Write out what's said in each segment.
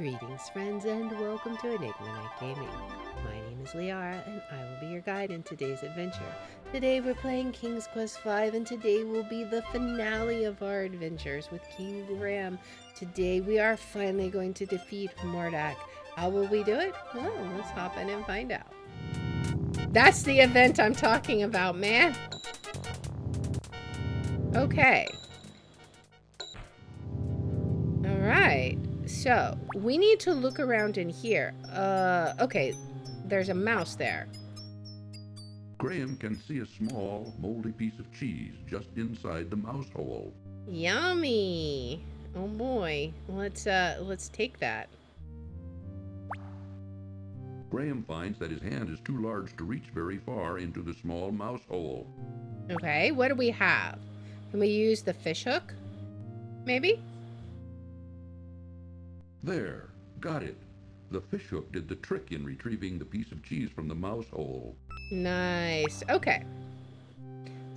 Greetings, friends, and welcome to Enigma Night Gaming. My name is Liara, and I will be your guide in today's adventure. Today we're playing King's Quest V, and today will be the finale of our adventures with King Graham. Today we are finally going to defeat Mordak. How will we do it? Well, let's hop in and find out. That's the event I'm talking about, man! Okay. Alright. So, we need to look around in here. Okay. There's a mouse there. Graham can see a small, moldy piece of cheese just inside the mouse hole. Yummy! Oh boy. Let's take that. Graham finds that his hand is too large to reach very far into the small mouse hole. Okay, what do we have? Can we use the fish hook? Maybe? There, got it. The fish hook did the trick in retrieving the piece of cheese from the mouse hole. Nice. Okay.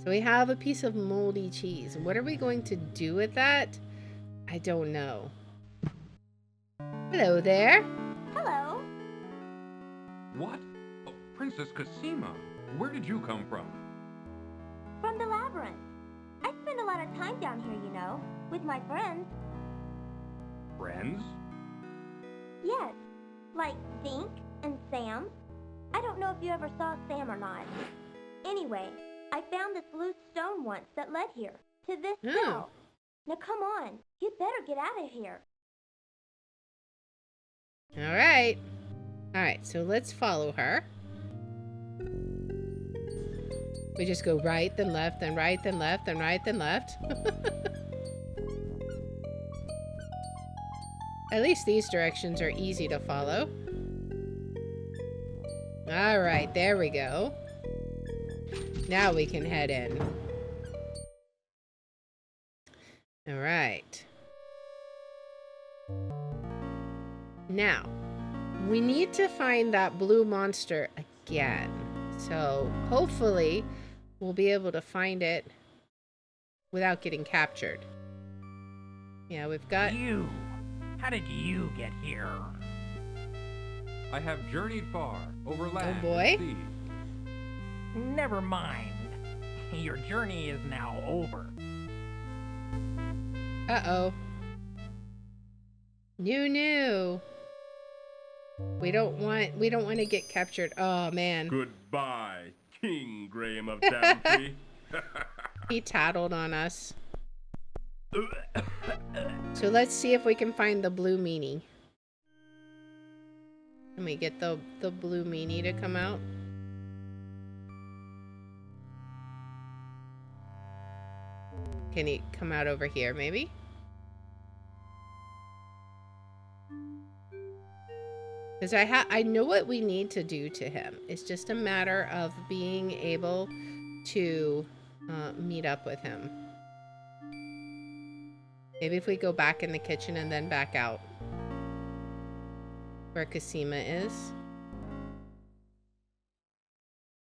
So we have a piece of moldy cheese. What are we going to do with that? I don't know. Hello there. Hello. What? Oh, Princess Cosima, where did you come from? From the labyrinth. I spend a lot of time down here, you know, with my friends. Friends? Yes, like Zink and Sam. I don't know if you ever saw Sam or not. Anyway, I found this loose stone once that led here, to this cell. Now come on, you'd better get out of here. Alright. Alright, so let's follow her. We just go right, then left, then right, then left, then right, then left. At least these directions are easy to follow. Alright, there we go. Now we can head in. Alright. Now, we need to find that blue monster again. So, hopefully, we'll be able to find it without getting captured. Yeah, we've got... You! How did you get here? I have journeyed far, over land Oh boy. and sea. Never mind. Your journey is now over. Uh-oh. New. We don't want to get captured. Oh, man. Goodbye, King Graham of Daventry. He tattled on us. So let's see if we can find the blue meanie. Can we get the blue meanie to come out? Can he come out over here, maybe? Because I know what we need to do to him. It's just a matter of being able to meet up with him. Maybe if we go back in the kitchen and then back out. Where Cosima is.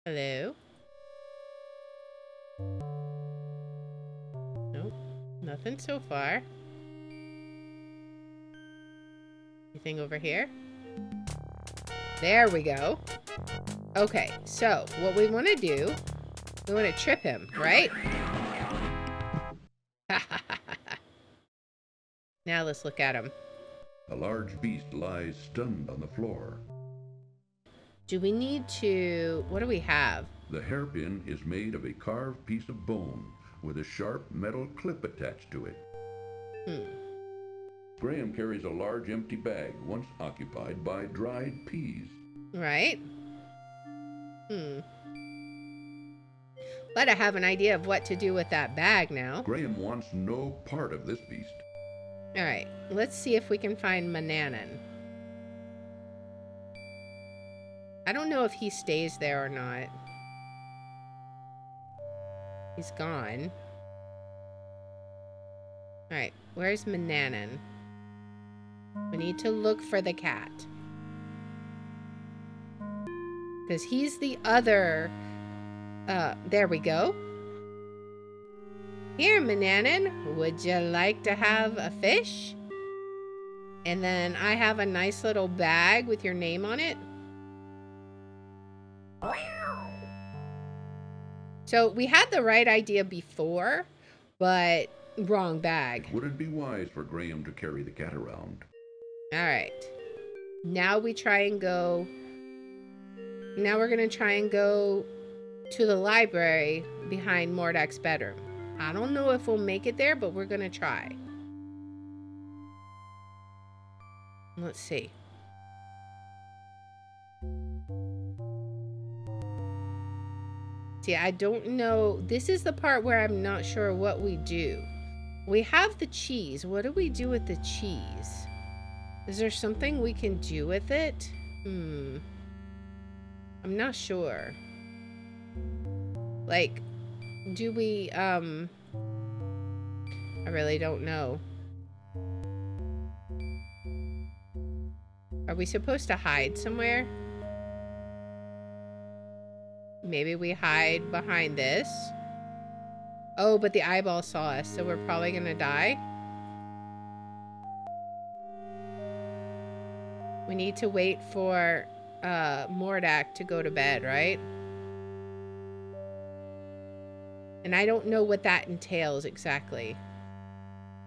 Hello? Nope. Nothing so far. Anything over here? There we go. Okay, so what we want to do, we want to trip him, right? Now let's look at him. A large beast lies stunned on the floor. Do we need to... What do we have? The hairpin is made of a carved piece of bone with a sharp metal clip attached to it. Graham carries a large empty bag once occupied by dried peas. Right? But I have an idea of what to do with that bag now. Graham wants no part of this beast. Alright, let's see if we can find Manannan. I don't know if he stays there or not. He's gone. Alright, where's Manannan? We need to look for the cat. Because he's the other... there we go. Here, Manannan, would you like to have a fish? And then I have a nice little bag with your name on it. So we had the right idea before, but wrong bag. Would it be wise for Graham to carry the cat around? All right. Now we try and go. Now we're going to try and go to the library behind Mordec's bedroom. I don't know if we'll make it there, but we're going to try. Let's see. See, I don't know. This is the part where I'm not sure what we do. We have the cheese. What do we do with the cheese? Is there something we can do with it? I'm not sure. Like, do we, I really don't know. Are we supposed to hide somewhere? Maybe we hide behind this. Oh, but the eyeball saw us, so we're probably gonna die. We need to wait for Mordec to go to bed, right? And I don't know what that entails exactly.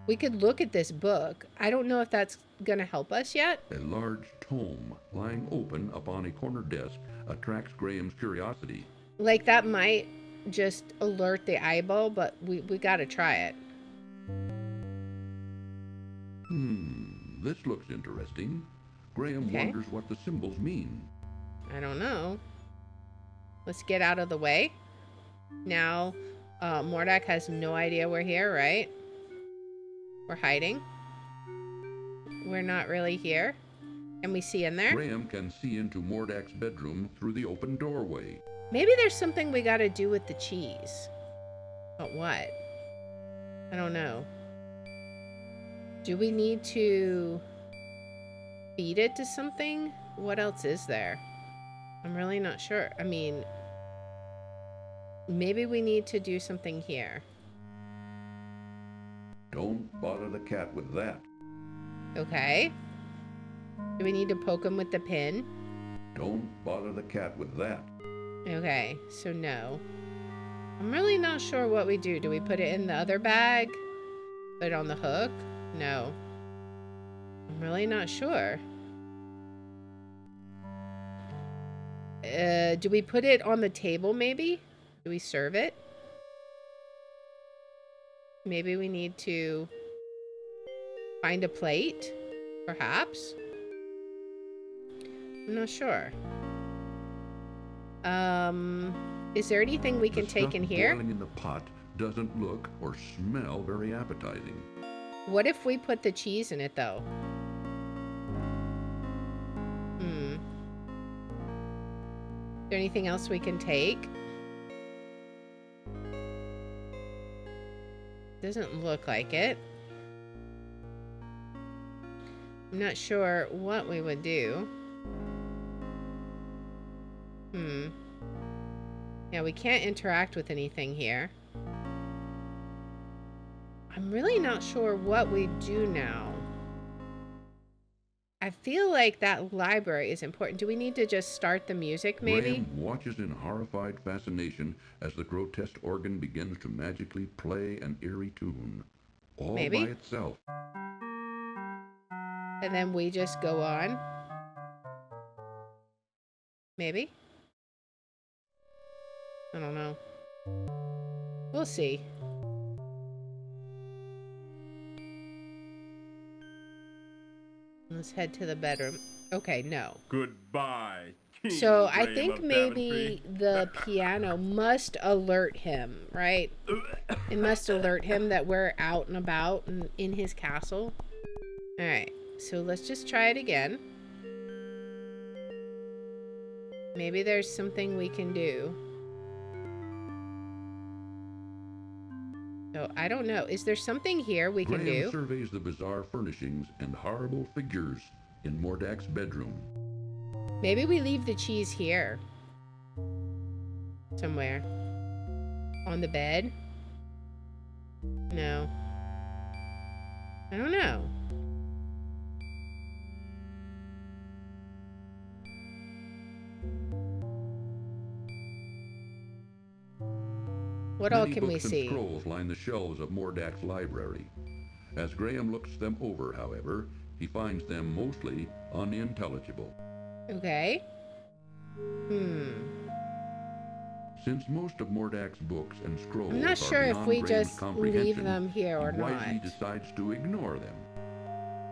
We could look at this book. I don't know if that's gonna help us yet. A large tome lying open upon a corner desk attracts Graham's curiosity. Like, that might just alert the eyeball, but we gotta try it. This looks interesting. Graham wonders what the symbols mean. I don't know. Let's get out of the way. Now, Mordec has no idea we're here, right? We're hiding. We're not really here. Can we see in there? Graham can see into Mordec's bedroom through the open doorway. Maybe there's something we gotta do with the cheese. But what? I don't know. Do we need to feed it to something? What else is there? I'm really not sure. I mean, maybe we need to do something here. Don't bother the cat with that. Okay. Do we need to poke him with the pin? Don't bother the cat with that. Okay, so no. I'm really not sure what we do. Do we put it in the other bag? Put it on the hook? No. I'm really not sure. Do we put it on the table maybe? Do we serve it? Maybe we need to find a plate, perhaps? I'm not sure. Is there anything we can take in here? The stuff boiling in the pot doesn't look or smell very appetizing. What if we put the cheese in it, though? Is there anything else we can take? Doesn't look like it. I'm not sure what we would do. Yeah, we can't interact with anything here. I'm really not sure what we do now. I feel like that library is important. Do we need to just start the music, maybe? Graham watches in horrified fascination as the grotesque organ begins to magically play an eerie tune, all by itself. And then we just go on? Maybe? I don't know. We'll see. Let's head to the bedroom. Okay, no. Goodbye, King So I Graham think of maybe the piano must alert him, right? It must alert him that we're out and about and in his castle. All right, so let's just try it again. Maybe there's something we can do. So I don't know. Is there something here we can Graham do? surveys the bizarre furnishings and horrible figures in Mordec's bedroom. Maybe we leave the cheese here. Somewhere. On the bed? No. I don't know. What all Many can we books and see? scrolls line the shelves of Mordak's library. As Graham looks them over, however, he finds them mostly unintelligible. Okay. Since most of Mordak's books and scrolls I'm not are sure if beyond we Graham's just comprehension, leave them here or he wisely not. decides to ignore them.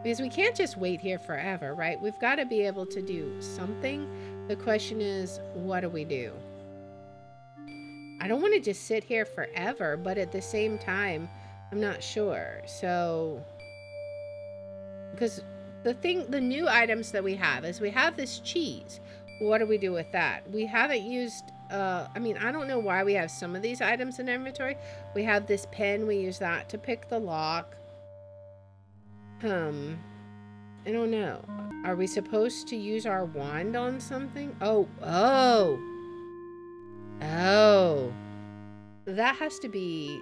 Because we can't just wait here forever, right? We've got to be able to do something. The question is, what do we do? I don't want to just sit here forever, but at the same time, I'm not sure. So, because the new items that we have is we have this cheese. What do we do with that? We haven't used, I mean, I don't know why we have some of these items in inventory. We have this pen. We use that to pick the lock. I don't know. Are we supposed to use our wand on something? Oh. That has to be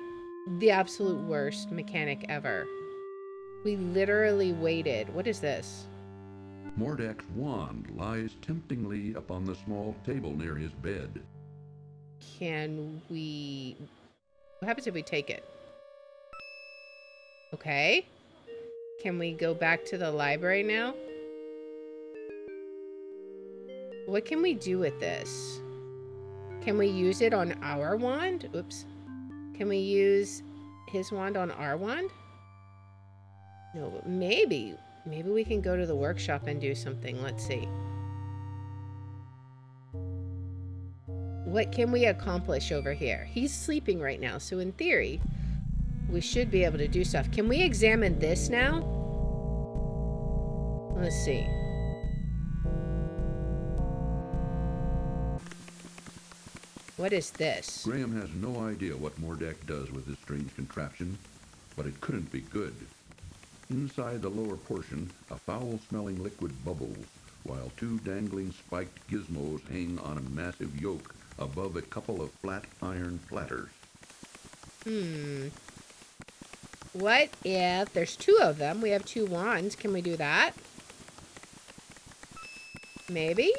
the absolute worst mechanic ever. We literally waited. What is this? Mordak's wand lies temptingly upon the small table near his bed. Can we... What happens if we take it? Okay. Can we go back to the library now? What can we do with this? Can we use it on our wand? Oops. Can we use his wand on our wand? No, but maybe. Maybe we can go to the workshop and do something. Let's see. What can we accomplish over here? He's sleeping right now, so in theory, we should be able to do stuff. Can we examine this now? Let's see. What is this? Graham has no idea what Mordak does with this strange contraption, but it couldn't be good. Inside the lower portion, a foul-smelling liquid bubbles, while two dangling spiked gizmos hang on a massive yoke above a couple of flat iron platters. What if there's two of them? We have two wands. Can we do that? Maybe?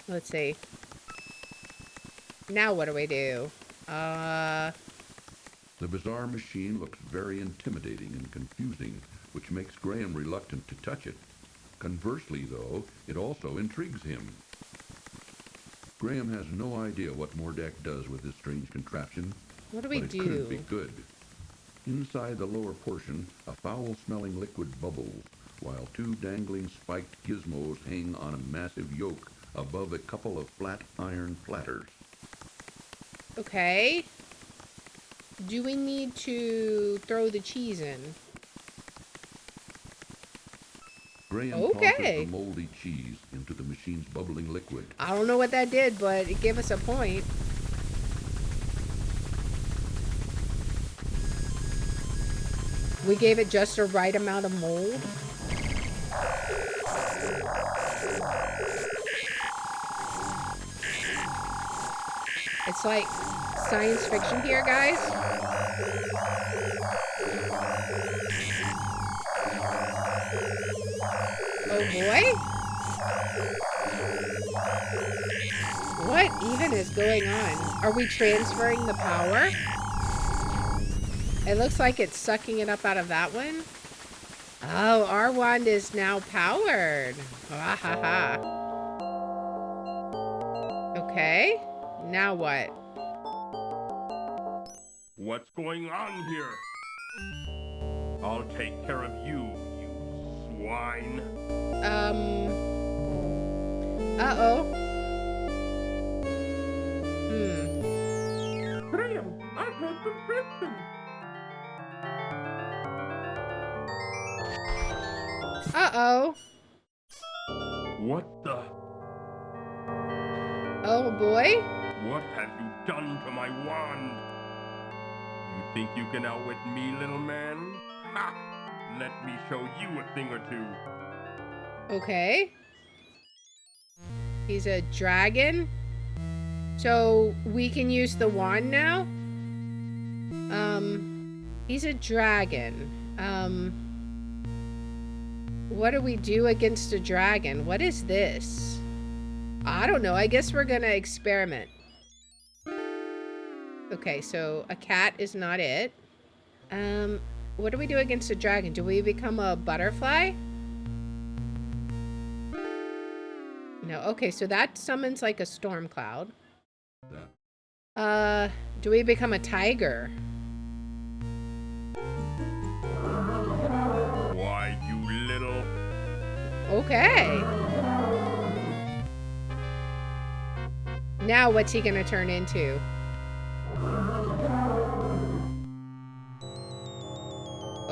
Let's see. Now what do we do? The bizarre machine looks very intimidating and confusing, which makes Graham reluctant to touch it. Conversely, though, it also intrigues him. Graham has no idea what Mordak does with this strange contraption, What do we but it do? couldn't be good. Inside the lower portion, a foul-smelling liquid bubbles, while two dangling spiked gizmos hang on a massive yoke above a couple of flat iron platters. Okay. Do we need to throw the cheese in? Graham Okay. tosses the moldy cheese into the machine's bubbling liquid. I don't know what that did, but it gave us a point. We gave it just the right amount of mold. It's like science fiction here, guys. Oh boy. What even is going on? Are we transferring the power? It looks like it's sucking it up out of that one. Oh, our wand is now powered. Ah, ha, ha. Okay. Now what? What's going on here? I'll take care of you, you swine. Uh-oh. Graham, I heard the Princeton. Uh-oh. What the? Oh, boy. What have you done to my wand? You think you can outwit me, little man? Ha! Let me show you a thing or two. Okay. He's a dragon. So we can use the wand now? He's a dragon. What do we do against a dragon? What is this? I don't know. I guess we're gonna experiment. Okay, so a cat is not it. What do we do against a dragon? Do we become a butterfly? No. Okay, so that summons like a storm cloud. That. Do we become a tiger? Why, you little... Okay. Now what's he gonna turn into?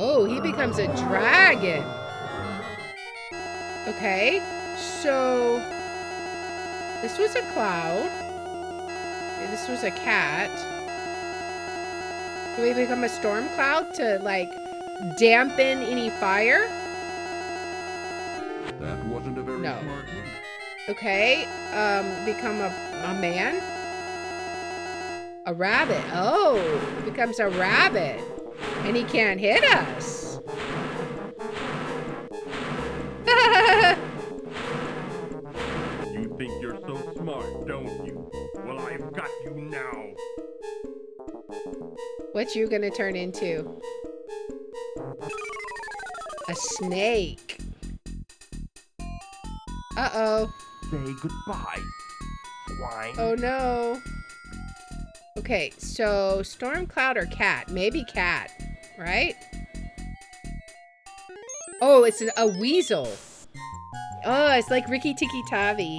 Oh, he becomes a dragon. Okay, so this was a cloud. This was a cat. Do we become a storm cloud to like dampen any fire? That wasn't a very No. smart move. Okay, become a man? A rabbit. Oh, he becomes a rabbit. And he can't hit us. You think you're so smart, don't you? Well, I've got you now. What you gonna turn into? A snake. Uh-oh. Say goodbye, swine. Oh no. Okay, so storm cloud or cat? Maybe cat, right? Oh, it's a weasel. Oh, it's like Ricky Tikki Tavi.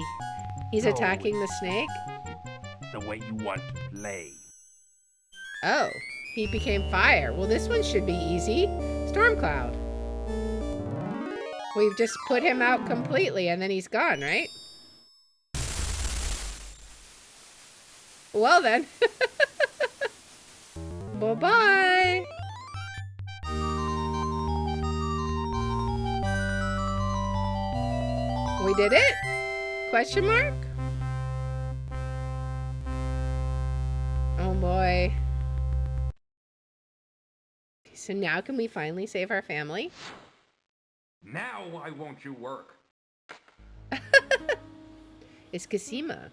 He's No. attacking the snake. The way you want to play. Oh, he became fire. Well, this one should be easy. Storm cloud. We've just put him out completely and then he's gone, right? Well then. Bye-bye. We did it? Question mark? Oh boy. Okay, so now can we finally save our family? Now why won't you work? It's Cassima.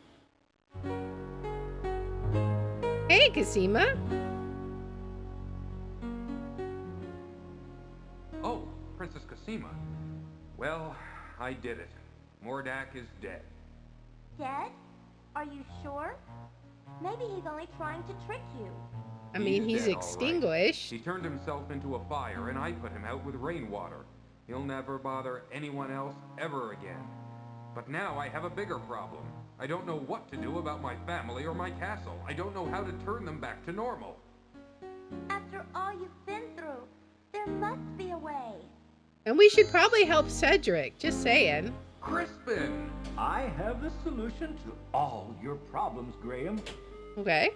Hey, Cassima. Oh, Princess Cassima. Well, I did it. Mordak is dead. Dead? Are you sure? Maybe he's only trying to trick you. I mean, he's dead, all right. extinguished. He turned himself into a fire, and I put him out with rainwater. He'll never bother anyone else ever again. But now I have a bigger problem. I don't know what to do about my family or my castle. I don't know how to turn them back to normal. After all you've been through, there must be a way. And we should probably help Cedric, just saying. Crispin! I have the solution to all your problems, Graham. Okay.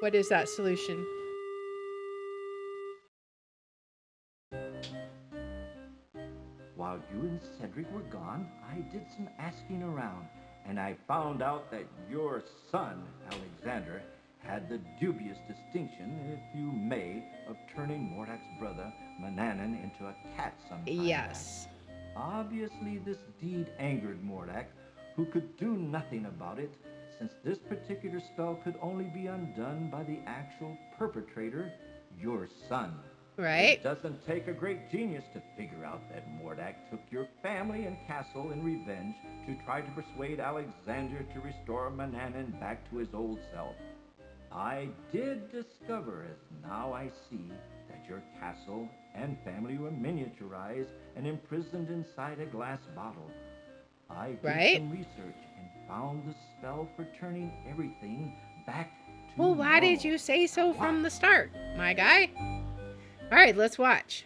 What is that solution? While you and Cedric were gone, I did some asking around, and I found out that your son, Alexander, had the dubious distinction, if you may, of turning Mordak's brother, Mananan, into a cat sometime Yes. back. Obviously, this deed angered Mordak, who could do nothing about it, since this particular spell could only be undone by the actual perpetrator, your son. Right? It doesn't take a great genius to figure out that Mordak took your family and castle in revenge to try to persuade Alexander to restore Mananan back to his old self. I did discover, as now I see, that your castle and family were miniaturized and imprisoned inside a glass bottle. I did Right. some research and found the spell for turning everything back to Well, why did normal. you say so Now from the watch. start, my guy? All right, let's watch.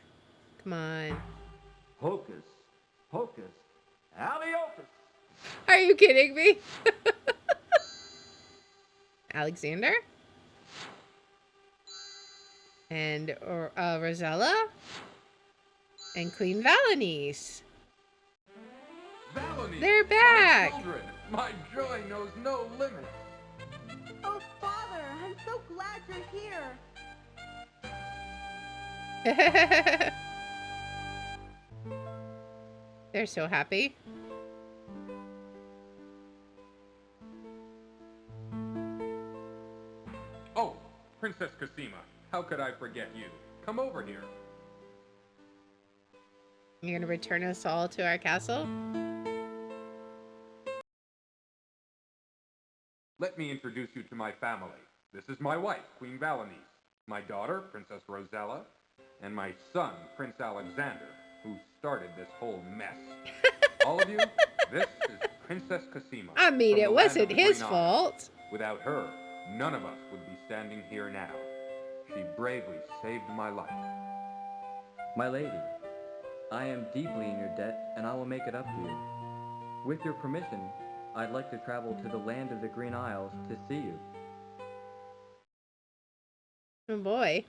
Come on. Hocus pocus, Aliotus. Are you kidding me? Alexander? And Rosella? And Queen Valenice. Valony! They're back! My children! My joy knows no limit! Oh, Father, I'm so glad you're here. They're so happy. Princess Cosima, how could I forget you? Come over here. You're gonna return us all to our castle? Let me introduce you to my family. This is my wife, Queen Valanice, my daughter, Princess Rosella, and my son, Prince Alexander, who started this whole mess. All of you, this is Princess Cosima. I mean, from it the land wasn't of the his Green Isle. fault. Without her, none of us would be standing here now. She bravely saved my life. My lady, I am deeply in your debt, and I will make it up to you. With your permission, I'd like to travel to the land of the Green Isles to see you. Oh boy.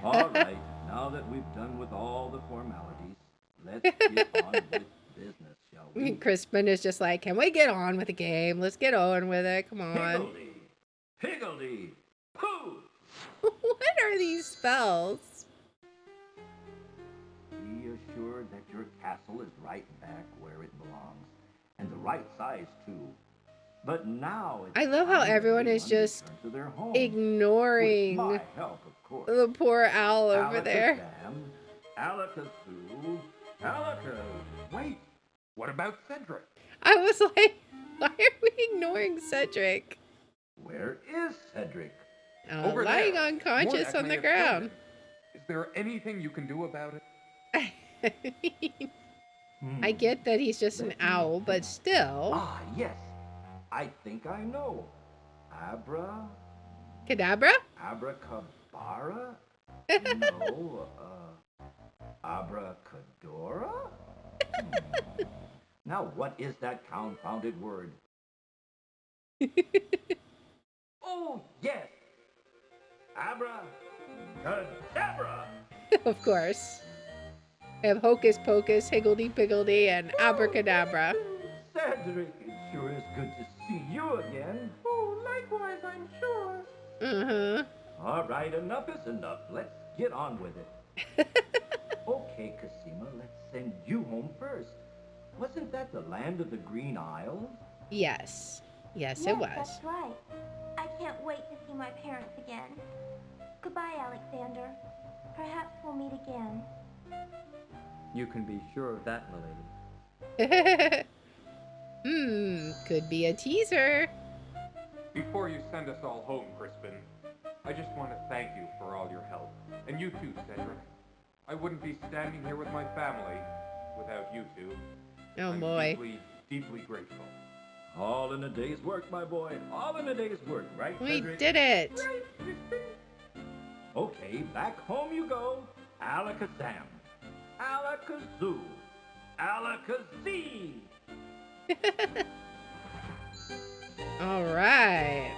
All right, now that we've done with all the formalities, let's get on with business, shall we? Crispin is just like, can we get on with the game? Let's get on with it. Come on. Higgledy, higgledy, pooh! What are these spells? Be assured that your castle is right back where it belongs, and the right size too. But now it's I love how time that everyone is everyone just return to their homes. ignoring With my help, of course. the poor owl over there. Alakazam, Alakazoo, Wait, what about Cedric? I was like, why are we ignoring Cedric? Where is Cedric? Over Lying there. unconscious Mordak on may the have killed ground. him. Is there anything you can do about it? I get that he's just an owl, but still. Ah, yes. I think I know. Cadabra? Abracabara? No, abracadora? Now, what is that confounded word? Oh, yes! Abracadabra! Of course. We have Hocus Pocus, Higgledy Piggledy, and Abracadabra. Cedric, it sure is good to see you again. Oh, likewise, I'm sure. Uh-huh. All right, enough is enough. Let's get on with it. Okay, Cosima, let's send you home first. Wasn't that the land of the Green Isles? Yes. Yes, it was. That's right. I can't wait to see my parents again. Goodbye, Alexander. Perhaps we'll meet again. You can be sure of that, my lady. Could be a teaser. Before you send us all home, Crispin, I just want to thank you for all your help. And you too, Cedric. I wouldn't be standing here with my family without you two. Oh I'm boy. deeply, deeply grateful. All in a day's work, my boy. All in a day's work, right, We Cedric? did it. Okay, back home you go. Alakazam. Alakazoo. Alakazee. All right.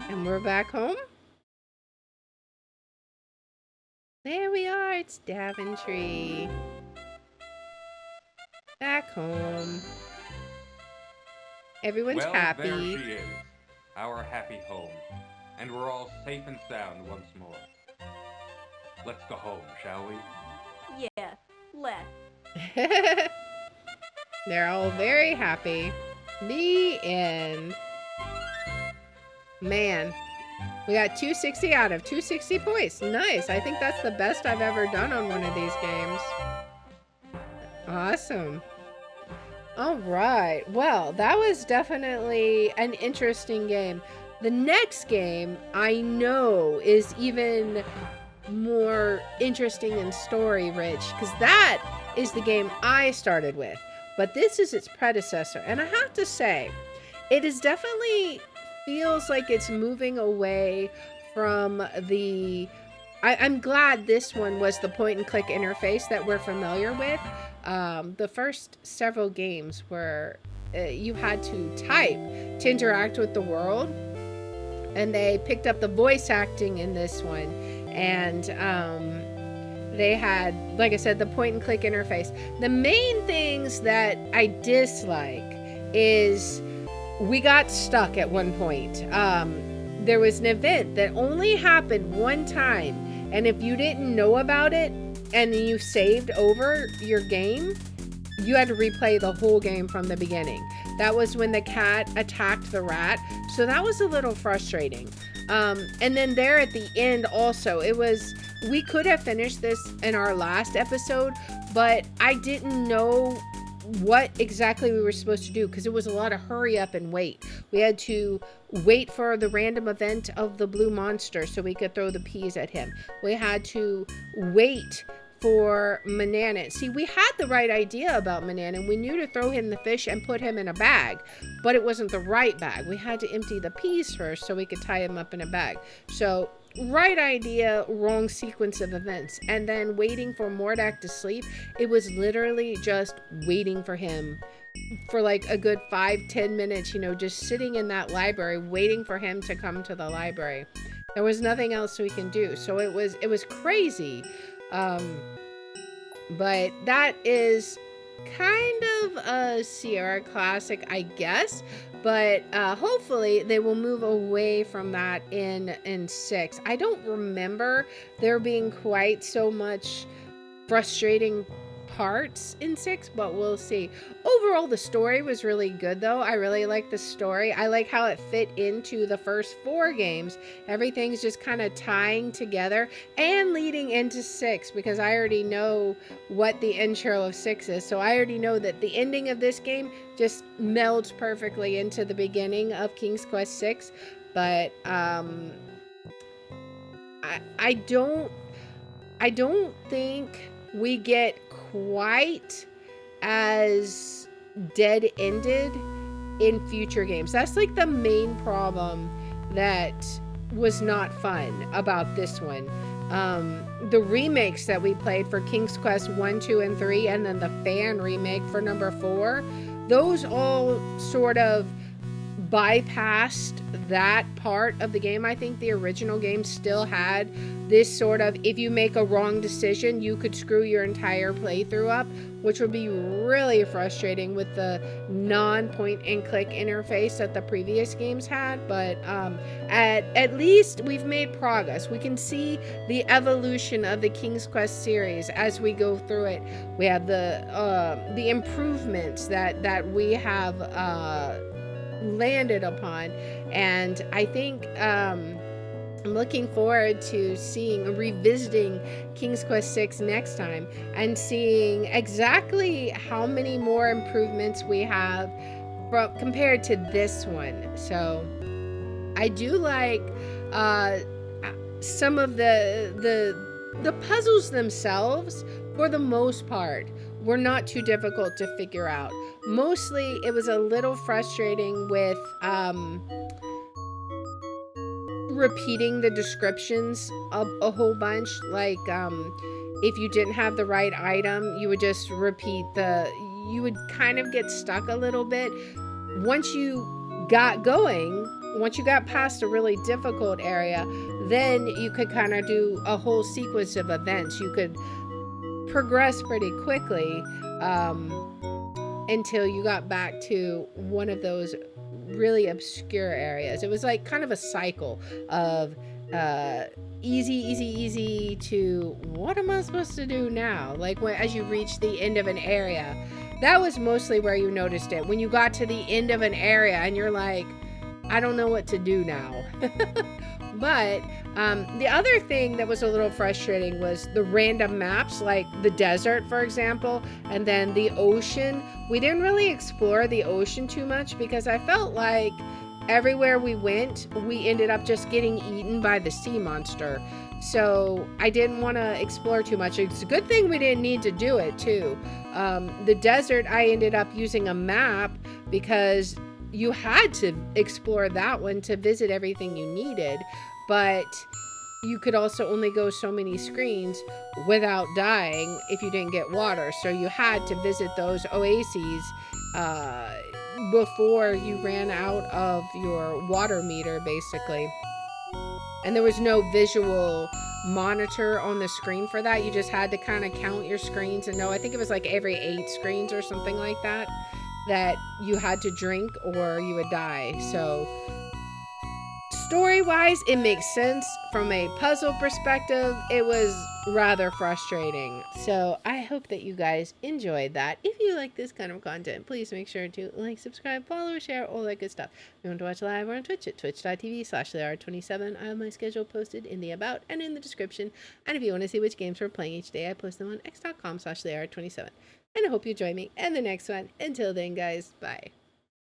And we're back home? There we are. It's Daventry. Back home. Everyone's Well, happy. there she is, our happy home. And we're all safe and sound once more. Let's go home, shall we? Yes, let's. They're all very happy. The end. Man, we got 260 out of 260 points. Nice. I think that's the best I've ever done on one of these games. Awesome. All right. Well, that was definitely an interesting game. The next game I know is even more interesting and story rich because that is the game I started with. But this is its predecessor. And I have to say, it is definitely feels like it's moving away from the... I'm glad this one was the point and click interface that we're familiar with. The first several games were you had to type to interact with the world. And they picked up the voice acting in this one. And they had, like I said, the point and click interface. The main things that I dislike is we got stuck at one point. There was an event that only happened one time. And if you didn't know about it and you saved over your game, you had to replay the whole game from the beginning. That was when the cat attacked the rat. So that was a little frustrating. And then there at the end also, we could have finished this in our last episode, but I didn't know what exactly we were supposed to do because it was a lot of hurry up and wait. We had to wait for the random event of the blue monster so we could throw the peas at him. We had to wait for Manannan. See, we had the right idea about Manannan. We knew to throw him the fish and put him in a bag, but it wasn't the right bag. We had to empty the peas first so we could tie him up in a bag. So right idea, wrong sequence of events. And then waiting for Mordak to sleep, it was literally just waiting for him for like a good 5-10 minutes, you know, just sitting in that library waiting for him to come to the library. There was nothing else we can do. So it was crazy. But that is kind of a Sierra classic, I guess. But hopefully they will move away from that in 6. I don't remember there being quite so much frustrating parts in 6, but we'll see. Overall, the story was really good though. I really like the story. I like how it fit into the first 4 games. Everything's just kind of tying together and leading into 6 because I already know what the intro of 6 is. So I already know that the ending of this game just melds perfectly into the beginning of King's Quest 6. But I don't think we get quite as dead-ended in future games. That's like the main problem that was not fun about this one. The remakes that we played for King's Quest 1, 2, and 3, and then the fan remake for number 4, those all sort of bypassed that part of the game. I think the original game still had this sort of, if you make a wrong decision, you could screw your entire playthrough up, which would be really frustrating with the non-point and click interface that the previous games had. But at least we've made progress. We can see the evolution of the King's Quest series as we go through it. We have the improvements that we have landed upon, and I think I'm looking forward to revisiting King's Quest 6 next time and seeing exactly how many more improvements we have compared to this one. So I do like some of the puzzles themselves. For the most part, were not too difficult to figure out. Mostly it was a little frustrating with repeating the descriptions a whole bunch. Like if you didn't have the right item, you would just repeat you would kind of get stuck a little bit. Once you got going, once you got past a really difficult area, then you could kind of do a whole sequence of events. You could progress pretty quickly until you got back to one of those really obscure areas. It was like kind of a cycle of easy to what am I supposed to do now? Like as you reach the end of an area, that was mostly where you noticed it. When you got to the end of an area and you're like, I don't know what to do now. But the other thing that was a little frustrating was the random maps, like the desert, for example, and then the ocean. We didn't really explore the ocean too much because I felt like everywhere we went, we ended up just getting eaten by the sea monster. So I didn't want to explore too much. It's a good thing we didn't need to do it too. The desert, I ended up using a map because you had to explore that one to visit everything you needed, but you could also only go so many screens without dying if you didn't get water. So you had to visit those oases before you ran out of your water meter, basically. And there was no visual monitor on the screen for that. You just had to kind of count your screens and know, I think it was like every 8 screens or something like that, that you had to drink or you would die. So story-wise, it makes sense. From a puzzle perspective, it was rather frustrating. So I hope that you guys enjoyed that. If you like this kind of content, please make sure to like, subscribe, follow, share, all that good stuff. If you want to watch live, we're on Twitch at twitch.tv/LeR27. I have my schedule posted in the about and in the description. And if you want to see which games we're playing each day, I post them on x.com/LeR27. And I hope you join me in the next one. Until then, guys, bye.